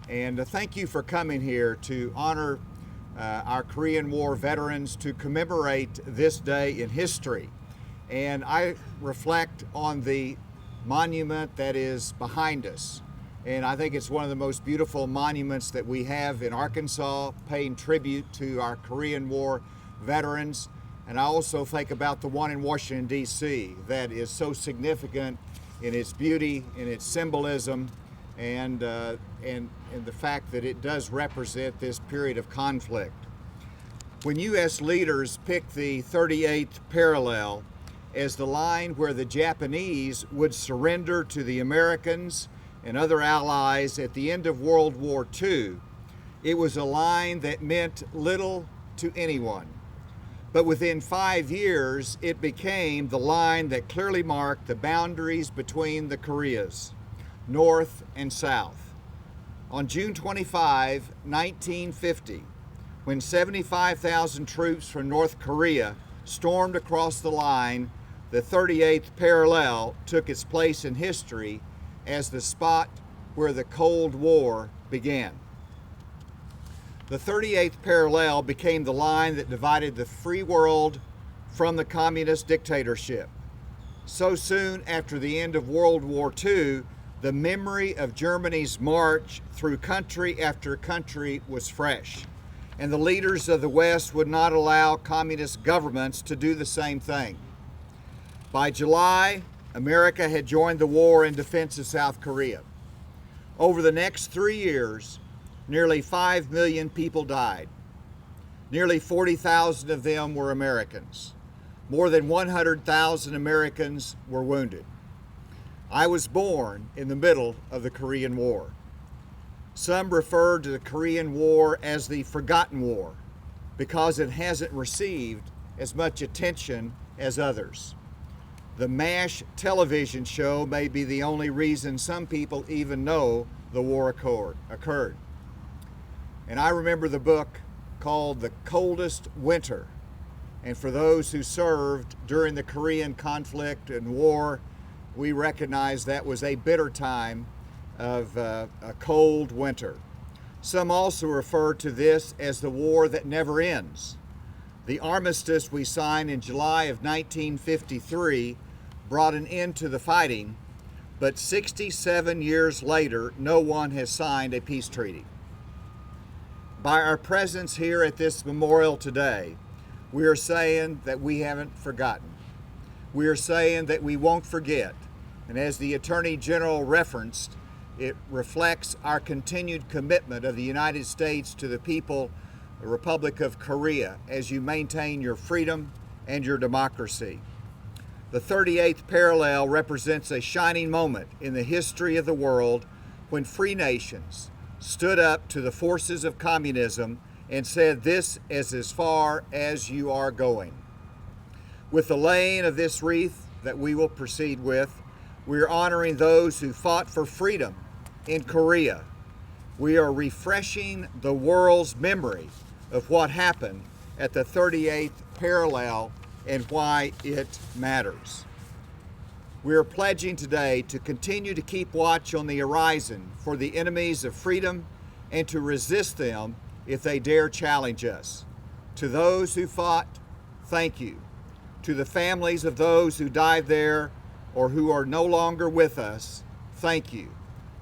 And thank you for coming here to honor our Korean War veterans, to commemorate this day in history. And I reflect on the monument that is behind us. And I think it's one of the most beautiful monuments that we have in Arkansas, paying tribute to our Korean War veterans. And I also think about the one in Washington, D.C. that is so significant in its beauty, in its symbolism, and the fact that it does represent this period of conflict. When U.S. leaders picked the 38th parallel as the line where the Japanese would surrender to the Americans and other allies at the end of World War II, it was a line that meant little to anyone. But within 5 years, it became the line that clearly marked the boundaries between the Koreas, North and South. On June 25, 1950, when 75,000 troops from North Korea stormed across the line, the 38th parallel took its place in history as the spot where the Cold War began. The 38th parallel became the line that divided the free world from the communist dictatorship. So soon after the end of World War II, the memory of Germany's march through country after country was fresh, and the leaders of the West would not allow communist governments to do the same thing. By July, America had joined the war in defense of South Korea. Over the next 3 years, nearly 5 million people died. Nearly 40,000 of them were Americans. More than 100,000 Americans were wounded. I was born in the middle of the Korean War. Some refer to the Korean War as the Forgotten War because it hasn't received as much attention as others. The MASH television show may be the only reason some people even know the war occurred. And I remember the book called The Coldest Winter. And for those who served during the Korean conflict and war, we recognize that was a bitter time of a cold winter. Some also refer to this as the war that never ends. The armistice we signed in July of 1953 brought an end to the fighting, but 67 years later, no one has signed a peace treaty. By our presence here at this memorial today, we are saying that we haven't forgotten. We are saying that we won't forget. And as the Attorney General referenced, it reflects our continued commitment of the United States to the people, the Republic of Korea, as you maintain your freedom and your democracy. The 38th parallel represents a shining moment in the history of the world when free nations stood up to the forces of communism and said, "This is as far as you are going." With the laying of this wreath that we will proceed with, we are honoring those who fought for freedom in Korea. We are refreshing the world's memory of what happened at the 38th parallel and why it matters. We are pledging today to continue to keep watch on the horizon for the enemies of freedom and to resist them if they dare challenge us. To those who fought, thank you. To the families of those who died there or who are no longer with us, thank you.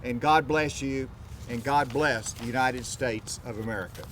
And God bless you, and God bless the United States of America.